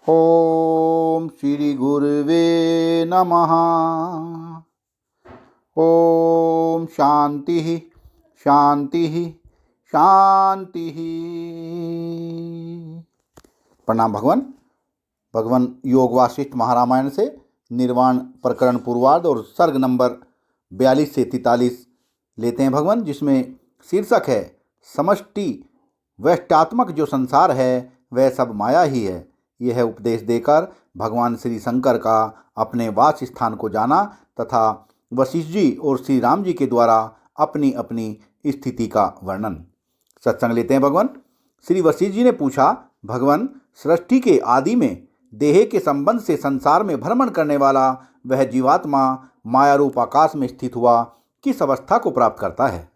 ओम श्री गुरुवे नमः। ओम शांति शांति शांति। प्रणाम भगवान। भगवान योग वासिष्ठ महारामायण से निर्वाण प्रकरण पूर्वार्ध और सर्ग नंबर 42 से 43 लेते हैं भगवान, जिसमें शीर्षक है समष्टि व्यष्टात्मक जो संसार है वह सब माया ही है। यह उपदेश देकर भगवान श्री शंकर का अपने वास स्थान को जाना तथा वशिष्ठ जी और श्री राम जी के द्वारा अपनी अपनी स्थिति का वर्णन। सत्संग लेते हैं भगवान। श्री वशिष्ठ जी ने पूछा, भगवान, सृष्टि के आदि में देह के संबंध से संसार में भ्रमण करने वाला वह जीवात्मा माया रूप आकाश में स्थित हुआ किस अवस्था को प्राप्त करता है?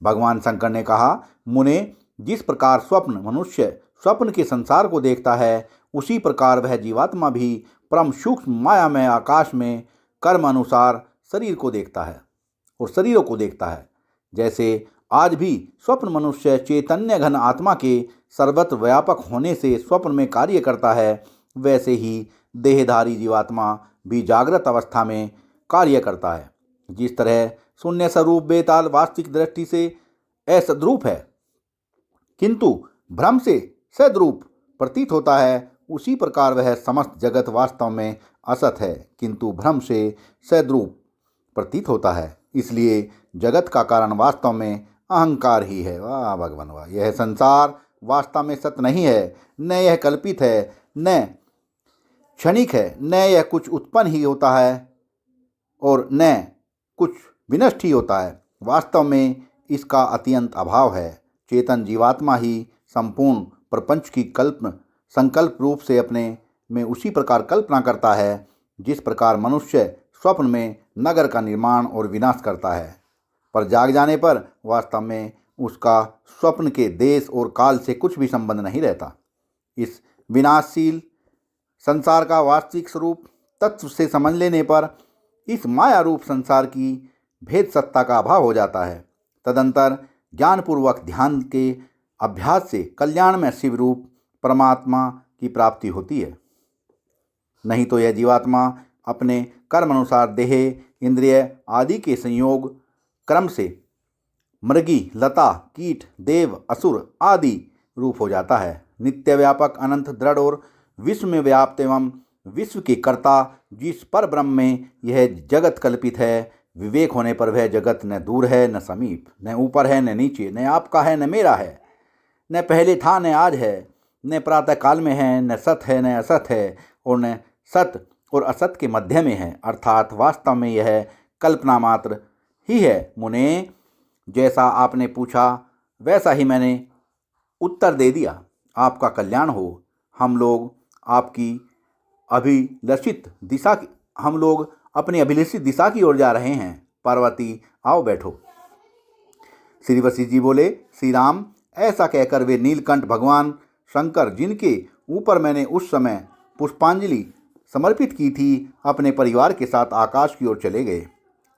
भगवान शंकर ने कहा, मुने, जिस प्रकार स्वप्न मनुष्य स्वप्न के संसार को देखता है उसी प्रकार वह जीवात्मा भी परम सूक्ष्म मायामय आकाश में कर्म अनुसार शरीर को देखता है और शरीरों को देखता है। जैसे आज भी स्वप्न मनुष्य चैतन्य घन आत्मा के सर्वत्र व्यापक होने से स्वप्न में कार्य करता है, वैसे ही देहधारी जीवात्मा भी जागृत अवस्था में कार्य करता है। जिस तरह शून्य स्वरूप बेताल वास्तविक दृष्टि से असद्रूप है किंतु भ्रम से सद्रूप प्रतीत होता है, उसी प्रकार वह समस्त जगत वास्तव में असत है किंतु भ्रम से सद्रूप प्रतीत होता है। इसलिए जगत का कारण वास्तव में अहंकार ही है। वाह भगवान वाह। यह संसार वास्तव में सत्य नहीं है, न यह कल्पित है, न क्षणिक है, न यह कुछ उत्पन्न ही होता है और न कुछ विनष्ट ही होता है। वास्तव में इसका अत्यंत अभाव है। चेतन जीवात्मा ही संपूर्ण प्रपंच की संकल्प रूप से अपने में उसी प्रकार कल्पना करता है जिस प्रकार मनुष्य स्वप्न में नगर का निर्माण और विनाश करता है, पर जाग जाने पर वास्तव में उसका स्वप्न के देश और काल से कुछ भी संबंध नहीं रहता। इस विनाशशील संसार का वास्तविक स्वरूप तत्व से समझ लेने पर इस माया रूप संसार की भेद सत्ता का अभाव हो जाता है। तदंतर ज्ञानपूर्वक ध्यान के अभ्यास से कल्याण में शिव रूप परमात्मा की प्राप्ति होती है। नहीं तो यह जीवात्मा अपने कर्म अनुसार देह इंद्रिय आदि के संयोग क्रम से मृगी लता कीट देव असुर आदि रूप हो जाता है। नित्य व्यापक अनंत दृढ़ और विश्व में व्याप्त एवं विश्व के कर्ता जिस पर ब्रह्म में यह जगत कल्पित है, विवेक होने पर वह जगत न दूर है न समीप, न ऊपर है न नीचे, न आपका है न मेरा है, न पहले था न आज है, न प्रातः काल में है, न सत है न असत है, और न सत और असत के मध्य में है, अर्थात वास्तव में यह कल्पना मात्र ही है। मुने, जैसा आपने पूछा वैसा ही मैंने उत्तर दे दिया। आपका कल्याण हो। हम लोग अपनी अभिलषित दिशा की ओर जा रहे हैं। पार्वती, आओ बैठो। श्री वशिष्ठ जी बोले, श्री राम, ऐसा कहकर वे नीलकंठ भगवान शंकर, जिनके ऊपर मैंने उस समय पुष्पांजलि समर्पित की थी, अपने परिवार के साथ आकाश की ओर चले गए।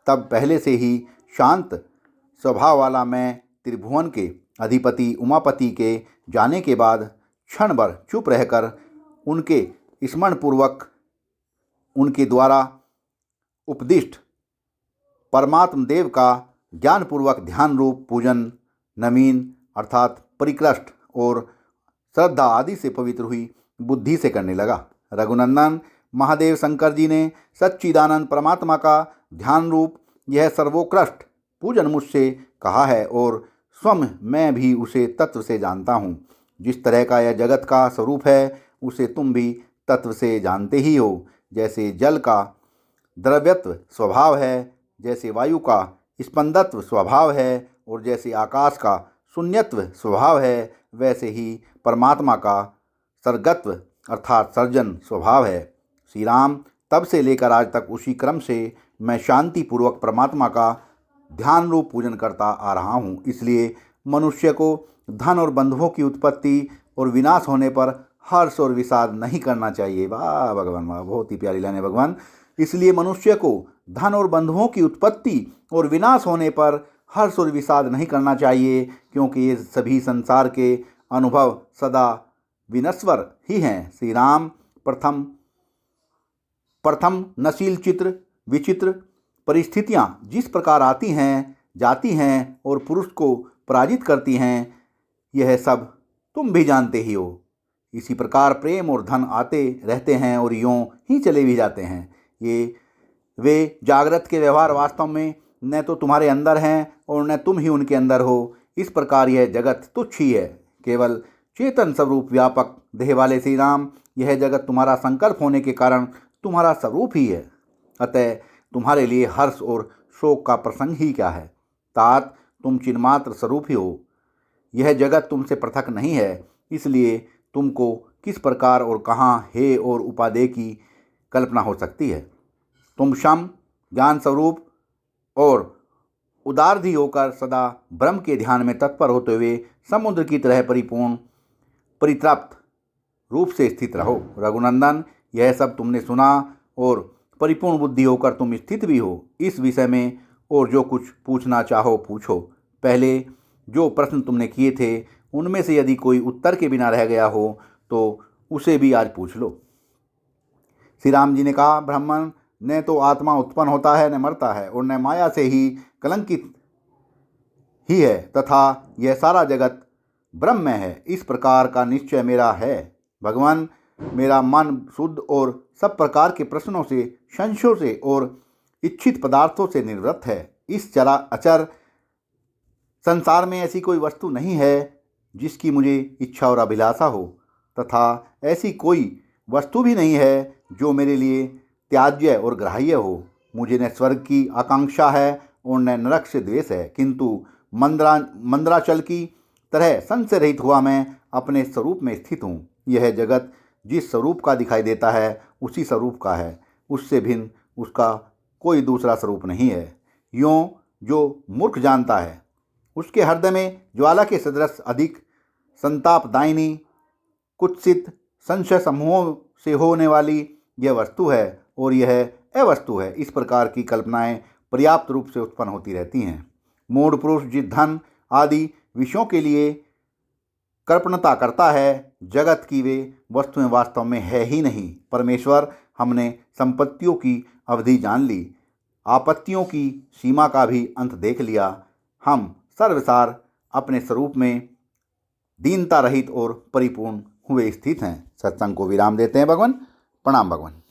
तब पहले से ही शांत स्वभाव वाला मैं त्रिभुवन के अधिपति उमापति के जाने के बाद क्षण भर चुप रहकर उनके स्मरणपूर्वक उनके द्वारा उपदिष्ट परमात्म देव का ज्ञानपूर्वक ध्यान रूप पूजन नवीन अर्थात परिकृष्ट और श्रद्धा आदि से पवित्र हुई बुद्धि से करने लगा। रघुनंदन महादेव शंकर जी ने सच्चिदानंद परमात्मा का ध्यान रूप यह सर्वोत्कृष्ट पूजन मुझसे कहा है और स्वयं मैं भी उसे तत्व से जानता हूँ। जिस तरह का यह जगत का स्वरूप है उसे तुम भी तत्व से जानते ही हो। जैसे जल का द्रव्यत्व स्वभाव है, जैसे वायु का स्पंदत्व स्वभाव है और जैसे आकाश का शून्यत्व स्वभाव है, वैसे ही परमात्मा का सर्गत्व अर्थात सर्जन स्वभाव है। श्री राम, तब से लेकर आज तक उसी क्रम से मैं शांतिपूर्वक परमात्मा का ध्यान रूप पूजन करता आ रहा हूँ। इसलिए मनुष्य को धन और बंधुओं की उत्पत्ति और विनाश होने पर हर्ष और विषाद नहीं करना चाहिए। वाह भगवान वाह, बहुत ही प्यारी लाइन है भगवान। इसलिए मनुष्य को धन और बंधुओं की उत्पत्ति और विनाश होने पर हर्ष और विषाद नहीं करना चाहिए, क्योंकि ये सभी संसार के अनुभव सदा विनश्वर ही हैं। श्री राम, प्रथम प्रथम नशील चित्र विचित्र परिस्थितियाँ जिस प्रकार आती हैं जाती हैं और पुरुष को पराजित करती हैं, यह सब तुम भी जानते ही हो। इसी प्रकार प्रेम और धन आते रहते हैं और यूं ही चले भी जाते हैं। ये वे जागृत के व्यवहार वास्तव में न तो तुम्हारे अंदर हैं और न तुम ही उनके अंदर हो। इस प्रकार यह जगत तुच्छ ही है। केवल चेतन स्वरूप व्यापक देह वाले श्री राम, यह जगत तुम्हारा संकल्प होने के कारण तुम्हारा स्वरूप ही है। अतः तुम्हारे लिए हर्ष और शोक का प्रसंग ही क्या है। तात तुम चिन्मात्र स्वरूप ही हो। यह जगत तुमसे पृथक नहीं है, इसलिए तुमको किस प्रकार और कहाँ हे और उपादेय की कल्पना हो सकती है। तुम शम ज्ञान स्वरूप और उदारधी होकर सदा ब्रह्म के ध्यान में तत्पर होते हुए समुद्र की तरह परिपूर्ण परितृप्त रूप से स्थित रहो। रघुनंदन, यह सब तुमने सुना और परिपूर्ण बुद्धि होकर तुम स्थित भी हो। इस विषय में और जो कुछ पूछना चाहो पूछो। पहले जो प्रश्न तुमने किए थे उनमें से यदि कोई उत्तर के बिना रह गया हो तो उसे भी आज पूछ लो। श्री राम जी ने कहा, ब्राह्मण, न तो आत्मा उत्पन्न होता है न मरता है और न माया से ही कलंकित ही है, तथा यह सारा जगत ब्रह्म में है। इस प्रकार का निश्चय मेरा है। भगवान, मेरा मन शुद्ध और सब प्रकार के प्रश्नों से, संशयों से और इच्छित पदार्थों से निवृत्त है। इस चरा अचर संसार में ऐसी कोई वस्तु नहीं है जिसकी मुझे इच्छा और अभिलाषा हो, तथा ऐसी कोई वस्तु भी नहीं है जो मेरे लिए त्याज्य और ग्राह्य हो। मुझे न स्वर्ग की आकांक्षा है और न नरक से द्वेष है, किंतु मंद्राचल की तरह संशय रहित हुआ मैं अपने स्वरूप में स्थित हूँ। यह जगत जिस स्वरूप का दिखाई देता है उसी स्वरूप का है, उससे भिन्न उसका कोई दूसरा स्वरूप नहीं है। यों जो मूर्ख जानता है उसके हृदय में ज्वाला के सदृश अधिक संतापदायिनी कुत्सित संशय समूहों से होने वाली यह वस्तु है और यह अवस्तु है। इस प्रकार की कल्पनाएं पर्याप्त रूप से उत्पन्न होती रहती हैं। मूढ़ पुरुष जिस धन आदि विषयों के लिए कल्पनता करता है, जगत की वे वस्तुएं वास्तव में है ही नहीं। परमेश्वर, हमने संपत्तियों की अवधि जान ली, आपत्तियों की सीमा का भी अंत देख लिया। हम सर्वसार अपने स्वरूप में दीनता रहित और परिपूर्ण हुए स्थित हैं। सत्संग को विराम देते हैं भगवान। प्रणाम भगवान।